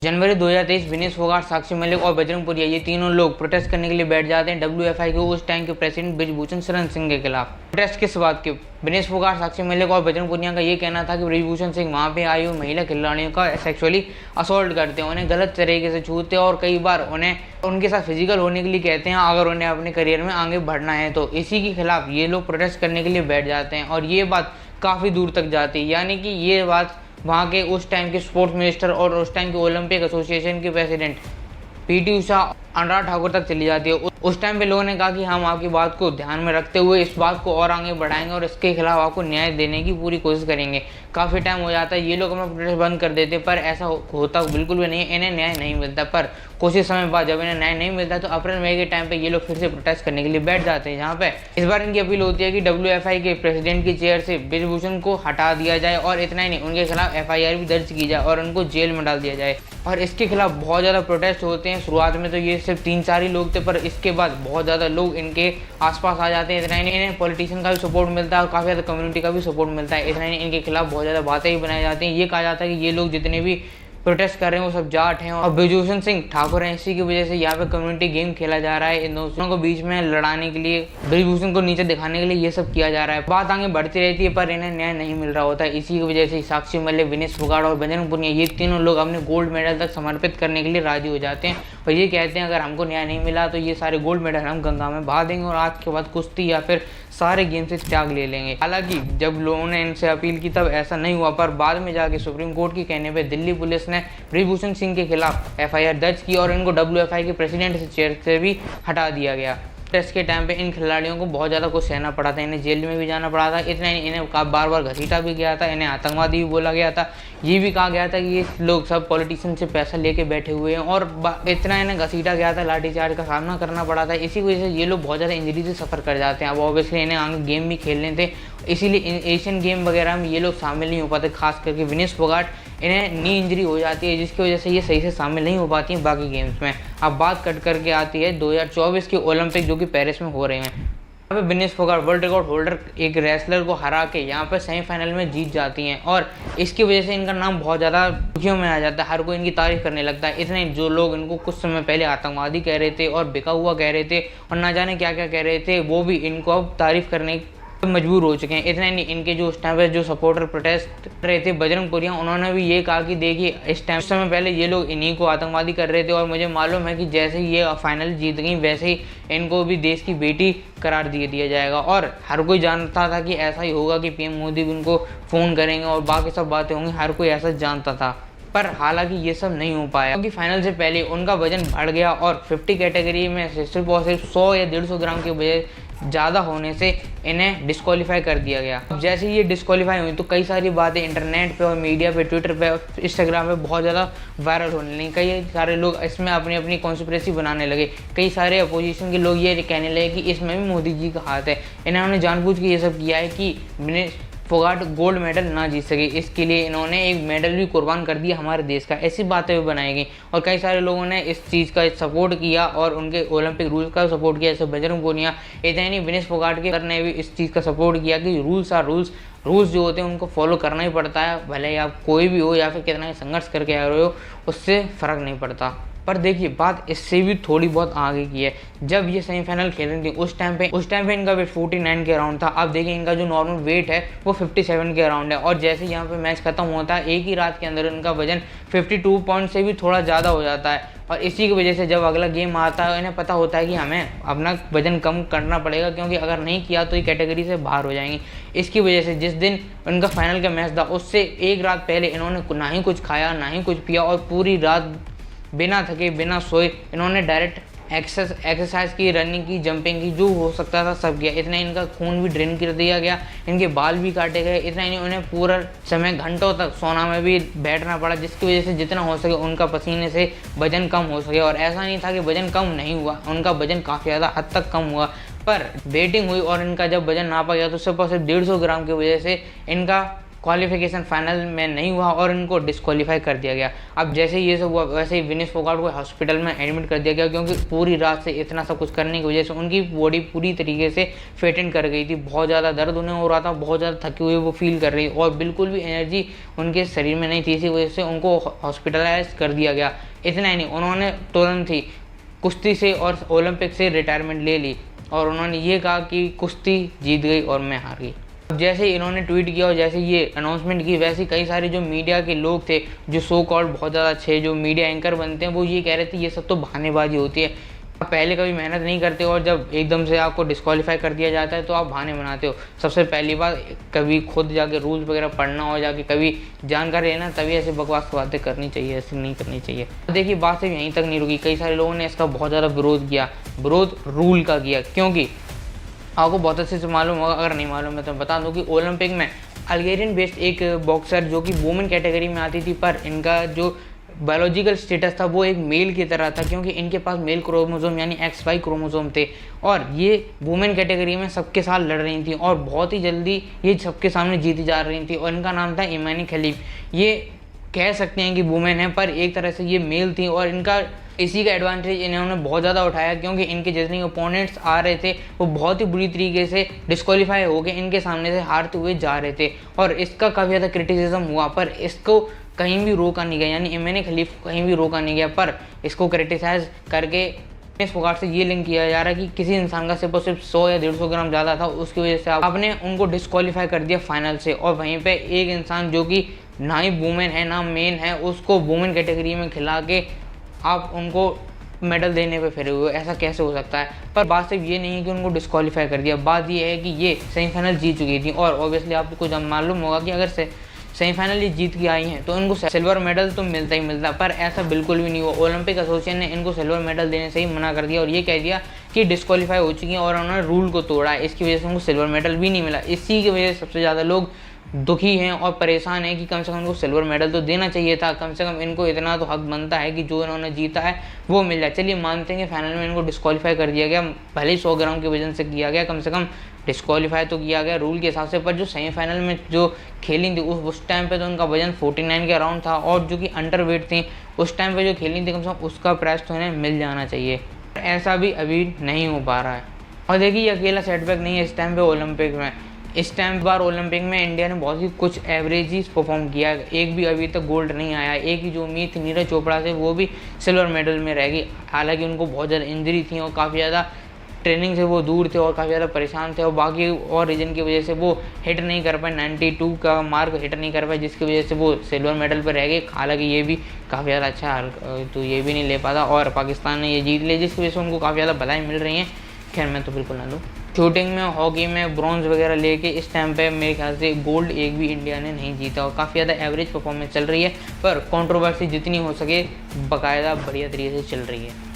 जनवरी 2023 विनेश फोगाट, साक्षी मलिक और बजरंग पुनिया ये तीनों लोग प्रोटेस्ट करने के लिए बैठ जाते हैं डब्ल्यूएफआई के उस टाइम के प्रेसिडेंट ब्रिजभूषण शरण सिंह के खिलाफ। प्रोटेस्ट किस बात के? विनेश फोगाट, साक्षी मलिक और बजरंग पुनिया का ये कहना था कि ब्रिजभूषण सिंह वहाँ पे आई हुई महिला खिलाड़ियों का सेक्सुअली असॉल्ट करते हैं, उन्हें गलत तरीके से छूते हैं और कई बार उन्हें उनके साथ फिजिकल होने के लिए कहते हैं अगर उन्हें अपने करियर में आगे बढ़ना है तो। इसी के खिलाफ ये लोग प्रोटेस्ट करने के लिए बैठ जाते हैं और ये बात काफ़ी दूर तक जाती है, यानी कि ये बात वहाँ के उस टाइम के स्पोर्ट्स मिनिस्टर और उस टाइम के ओलंपिक एसोसिएशन के प्रेसिडेंट पीटी उषा, अनुराग ठाकुर तक चली जाती है। उस टाइम पे लोगों ने कहा कि हम आपकी बात को ध्यान में रखते हुए इस बात को और आगे बढ़ाएंगे और इसके खिलाफ आपको न्याय देने की पूरी कोशिश करेंगे। काफ़ी टाइम हो जाता है, ये लोग हमें प्रोटेस्ट बंद कर देते, पर ऐसा होता बिल्कुल भी नहीं है, इन्हें न्याय नहीं मिलता। पर कुछ ही समय बाद जब इन्हें न्याय नहीं मिलता तो अप्रैल मई के टाइम पे ये लोग फिर से प्रोटेस्ट करने के लिए बैठ जाते हैं, जहाँ पे इस बार इनकी अपील होती है कि डब्ल्यूएफआई के प्रेसिडेंट की चेयर से ब्रिजभूषण को हटा दिया जाए और इतना ही नहीं, उनके खिलाफ एफआईआर भी दर्ज की जाए और उनको जेल में डाल दिया जाए। और इसके खिलाफ बहुत ज़्यादा प्रोटेस्ट होते हैं। शुरुआत में तो ये सिर्फ 3-4 ही लोग थे, पर इसके बाद बहुत ज़्यादा लोग इनके आसपास आ जाते हैं। इतना ही नहीं, इन्हें पॉलिटिशियन का भी सपोर्ट मिलता है और काफ़ी ज़्यादा कम्युनिटी का भी सपोर्ट मिलता है। इतना ही नहीं, इनके खिलाफ बहुत ज़्यादा बातें भी बनाई जाती हैं। ये कहा जाता है कि ये लोग जितने भी प्रोटेस्ट कर रहे हैं वो सब जाट हैं और ब्रिजभूषण सिंह ठाकुर हैं, इसी की वजह से यहाँ पे कम्युनिटी गेम खेला जा रहा है। इन दोनों को बीच में लड़ाने के लिए, ब्रिजभूषण को नीचे दिखाने के लिए ये सब किया जा रहा है। बात आगे बढ़ती रहती है पर इन्हें न्याय नहीं मिल रहा होता है। इसी की वजह से साक्षी मलिक, विनेश फोगाट और बजरंग पुनिया ये तीनों लोग अपने गोल्ड मेडल तक समर्पित करने के लिए राजी हो जाते हैं और ये कहते हैं अगर हमको न्याय नहीं मिला तो ये सारे गोल्ड मेडल हम गंगा में बहा देंगे और आज के बाद कुश्ती या फिर सारे गेम से त्याग ले लेंगे। हालांकि जब लोगों ने इनसे अपील की तब ऐसा नहीं हुआ, पर बाद में जाके सुप्रीम कोर्ट के कहने पे दिल्ली पुलिस ने ब्रिजभूषण सिंह के खिलाफ एफआईआर दर्ज की और इनको डब्ल्यूएफआई के प्रेसिडेंट से चेयर से भी हटा दिया गया। टेस्ट के टाइम पे इन खिलाड़ियों को बहुत ज़्यादा कुछ सहना पड़ा था, इन्हें जेल में भी जाना पड़ा था। इतना ही इन्हें बार बार घसीटा भी गया था, इन्हें आतंकवादी भी बोला गया था। ये भी कहा गया था कि ये लोग सब पॉलिटिशियन से पैसा लेके बैठे हुए हैं और इतना इन्हें घसीटा गया था, लाठीचार्ज का सामना करना पड़ा था। इसी वजह से ये लोग बहुत ज़्यादा इंजरी से सफ़र कर जाते हैं। अब ऑब्वियसली इन्हें आगे गेम भी खेलने थे, इसीलिए एशियन गेम वगैरह में ये लोग शामिल नहीं हो पाते। खास करके विनेश फोगाट, इन्हें नी इंजरी हो जाती है जिसकी वजह से ये सही से शामिल नहीं हो पाती हैं बाकी गेम्स में। अब बात कट करके आती है 2024 के ओलंपिक जो कि पेरिस में हो रहे हैं। यहाँ पे Vinesh Phogat world record holder एक रेसलर को हरा के यहाँ पर सेमीफाइनल में जीत जाती हैं और इसकी वजह से इनका नाम बहुत ज़्यादा सुर्खियों में आ जाता है, हर कोई इनकी तारीफ करने लगता है। इतने जो लोग इनको कुछ समय पहले आतंकवादी कह रहे थे और बिका हुआ कह रहे थे और ना जाने क्या क्या कह रहे थे, वो भी इनको अब तारीफ करने मजबूर हो चुके हैं। इतना ही नहीं, इनके जो उस टाइम पे जो सपोर्टर प्रोटेस्ट कर रहे थे बजरंग पुनिया, उन्होंने भी ये कहा कि देखिए इस समय पहले ये लोग इन्हीं को आतंकवादी कर रहे थे और मुझे मालूम है कि जैसे ही ये फाइनल जीत गई वैसे ही इनको भी देश की बेटी करार दिया जाएगा। और हर कोई जानता था कि ऐसा ही होगा कि पीएम मोदी भी उनको फ़ोन करेंगे और बाकी सब बातें होंगी, हर कोई ऐसा जानता था। पर हालांकि ये सब नहीं हो पाया क्योंकि फाइनल से पहले उनका वजन बढ़ गया और 50 कैटेगरी में सिर्फ और सिर्फ 100 या 150 ग्राम की वजह ज़्यादा होने से इन्हें डिस्क्वालीफाई कर दिया गया। अब जैसे ही ये डिस्क्वालीफाई हुई तो कई सारी बातें इंटरनेट पे और मीडिया पे, ट्विटर पे, इंस्टाग्राम पे बहुत ज़्यादा वायरल होने लगी। कई सारे लोग इसमें अपनी अपनी कॉन्स्पिरेसी बनाने लगे। कई सारे अपोजिशन के लोग ये कहने लगे कि इसमें भी मोदी जी का हाथ है, इन्होंने जानबूझ के ये सब किया है कि विनेश फोगाट गोल्ड मेडल ना जीत सके, इसके लिए इन्होंने एक मेडल भी कुर्बान कर दिया हमारे देश का। ऐसी बातें भी बनाई गई और कई सारे लोगों ने इस चीज़ का सपोर्ट किया और उनके ओलंपिक रूल्स का सपोर्ट किया, जैसे बजरंग पुनिया। इतना ही नहीं, विनेश फोगाट के सर ने भी इस चीज़ का सपोर्ट किया कि रूल्स आर रूल्स, रूल्स जो होते हैं उनको फॉलो करना ही पड़ता है, भले ही आप कोई भी हो या फिर कितना ही संघर्ष करके आ रहे हो, उससे फ़र्क नहीं पड़ता। पर देखिए बात इससे भी थोड़ी बहुत आगे की है। जब ये सेमीफाइनल खेल रही थी उस टाइम पे इनका वेट 49 के अराउंड था। अब देखिए इनका जो नॉर्मल वेट है वो 57 के अराउंड है और जैसे यहाँ पे मैच खत्म होता है एक ही रात के अंदर इनका वजन 52 पॉइंट से भी थोड़ा ज़्यादा हो जाता है। और इसी की वजह से जब अगला गेम आता है इन्हें पता होता है कि हमें अपना वजन कम करना पड़ेगा, क्योंकि अगर नहीं किया तो ये कैटेगरी से बाहर हो जाएंगे। इसकी वजह से जिस दिन इनका फाइनल का मैच था उससे एक रात पहले इन्होंने ना ही कुछ खाया ना ही कुछ पिया और पूरी रात बिना थके बिना सोए इन्होंने डायरेक्ट एक्सरसाइज की, रनिंग की, जंपिंग की, जो हो सकता था सब किया। इतना इनका खून भी ड्रेन कर दिया गया, इनके बाल भी काटे गए। इतना ही उन्हें पूरा समय घंटों तक सोना में भी बैठना पड़ा, जिसकी वजह से जितना हो सके उनका पसीने से वजन कम हो सके। और ऐसा नहीं था कि वजन कम नहीं हुआ, उनका वजन काफ़ी ज़्यादा हद तक कम हुआ। पर वेटिंग हुई और इनका जब वजन नापा गया तो सिर्फ और सिर्फ 150 ग्राम की वजह से इनका क्वालिफिकेशन फाइनल में नहीं हुआ और इनको डिस्क्वालीफाई कर दिया गया। अब जैसे ये सब हुआ वैसे ही विनेश फोगाट को हॉस्पिटल में एडमिट कर दिया गया, क्योंकि पूरी रात से इतना सब कुछ करने की वजह से उनकी बॉडी पूरी तरीके से फेटेंट कर गई थी। बहुत ज़्यादा दर्द उन्हें हो रहा था, बहुत ज़्यादा थके हुए वो फील कर रही और बिल्कुल भी एनर्जी उनके शरीर में नहीं थी। इसी वजह से उनको हॉस्पिटलाइज कर दिया गया। इतना ही नहीं, उन्होंने तुरंत ही कुश्ती से और ओलंपिक से रिटायरमेंट ले ली और उन्होंने ये कहा कि कुश्ती जीत गई और मैं हार गई। जैसे ही इन्होंने ट्वीट किया और जैसे ये अनाउंसमेंट की, वैसे कई सारे जो मीडिया के लोग थे, जो सो कॉल्ड बहुत ज़्यादा अच्छे जो मीडिया एंकर बनते हैं, वो ये कह रहे थे ये सब तो बहानेबाजी होती है। आप पहले कभी मेहनत नहीं करते और जब एकदम से आपको डिस्क्वालीफाई कर दिया जाता है तो आप बहाने बनाते हो। सबसे पहली बात, कभी खुद जाके रूल्स वगैरह पढ़ना हो, जाके कभी जानकारी लेना, तभी ऐसे बकवास बातें करनी चाहिए, ऐसे नहीं करनी चाहिए। देखिए बात सिर्फ यहीं तक नहीं रुकी, कई सारे लोगों ने इसका बहुत ज़्यादा विरोध किया। विरोध रूल का किया, क्योंकि आपको बहुत अच्छे से मालूम होगा, अगर नहीं मालूम है तो बता दूं कि ओलंपिक में अल्गेरियन बेस्ड एक बॉक्सर जो कि वुमेन कैटेगरी में आती थी, पर इनका जो बायोलॉजिकल स्टेटस था वो एक मेल की तरह था, क्योंकि इनके पास मेल क्रोमोसोम यानी XY क्रोमोसोम थे और ये वुमेन कैटेगरी में सबके साथ लड़ रही थी और बहुत ही जल्दी ये सबके सामने जीती जा रही थी। और इनका नाम था इमानी खलीफ। ये कह सकते हैं कि वुमेन है, पर एक तरह से ये मेल थी और इनका इसी का एडवांटेज इन्होंने बहुत ज़्यादा उठाया, क्योंकि इनके जितने ओपोनेंट्स आ रहे थे वो बहुत ही बुरी तरीके से डिस्क्वालीफाई हो गए, इनके सामने से हारते हुए जा रहे थे और इसका काफ़ी ज़्यादा क्रिटिसिज्म हुआ, पर इसको कहीं भी रोका नहीं गया, यानी इमानी खलीफ को कहीं भी रोका नहीं गया। पर इसको क्रिटिसाइज करके विनेश फोगाट से ये लिंक किया जा रहा है कि किसी इंसान का सिर्फ और सिर्फ 100 या 150 ग्राम ज़्यादा था, उसकी वजह से आपने उनको डिस्क्वालीफाई कर दिया फाइनल से। और वहीं पे एक इंसान जो कि ना ही वुमेन है ना मेन है, उसको वुमेन कैटेगरी में खिला के आप उनको मेडल देने पे फिरे हुए, ऐसा कैसे हो सकता है। पर बात सिर्फ ये नहीं है कि उनको डिस्क्वालीफाई कर दिया, बात ये है कि ये सेमीफाइनल जीत चुकी थी और ऑब्वियसली आपको जब मालूम होगा कि अगर सेमीफाइनल ये जीत के आई हैं तो इनको सिल्वर मेडल तो मिलता ही मिलता, पर ऐसा बिल्कुल भी नहीं हुआ। ओलंपिक एसोसिएशन ने इनको सिल्वर मेडल देने से ही मना कर दिया और ये कह दिया कि डिस्क्वालीफाई हो चुकी हैं और उन्होंने रूल को तोड़ा है, इसकी वजह से उनको सिल्वर मेडल भी नहीं मिला। इसी की वजह से सबसे ज़्यादा लोग दुखी हैं और परेशान हैं कि कम से कम इनको सिल्वर मेडल तो देना चाहिए था, कम से कम इनको इतना तो हक बनता है कि जो इन्होंने जीता है वो मिल जाए। चलिए मानते हैं कि फाइनल में इनको डिस्क्वालीफाई कर दिया गया, भले ही 100 ग्राम के वजन से किया गया, कम से कम डिस्क्वालीफाई तो किया गया रूल के हिसाब से। पर जो सेमीफाइनल में जो खेली थी उस टाइम पे तो उनका वजन 49 के अराउंड था और जो कि अंडर वेट थी उस टाइम पे जो खेली थी, कम से कम उसका प्राइस तो इन्हें मिल जाना चाहिए। ऐसा भी अभी नहीं हो पा रहा है। और देखिए ये अकेला सेटबैक नहीं है इस टाइम पे ओलंपिक में। इस टाइम बार ओलंपिक में इंडिया ने बहुत ही कुछ एवरेज परफॉर्म किया, एक भी अभी तक गोल्ड नहीं आया। एक ही जो उम्मीद थी नीरज चोपड़ा से, वो भी सिल्वर मेडल में रह गई। हालांकि उनको बहुत ज़्यादा इंजरी थी और काफ़ी ज़्यादा ट्रेनिंग से वो दूर थे और काफ़ी ज़्यादा परेशान थे और बाकी और रीजन की वजह से वो हिट नहीं कर पाए, 92 का मार्क हिट नहीं कर पाए, जिसकी वजह से वो सिल्वर मेडल पर रह गए। हालांकि ये भी काफ़ी ज़्यादा अच्छा तो ये भी नहीं ले पाता और पाकिस्तान ने ये जीत लिया, जिसकी वजह से उनको काफ़ी ज़्यादा बधाई मिल रही है। खैर मैं तो बिल्कुल ना लूँ। शूटिंग में, हॉकी में ब्रॉन्ज वगैरह लेके इस टाइम पे मेरे ख्याल से गोल्ड एक भी इंडिया ने नहीं जीता और काफ़ी ज़्यादा एवरेज परफॉर्मेंस चल रही है, पर कंट्रोवर्सी जितनी हो सके बाकायदा बढ़िया तरीके से चल रही है।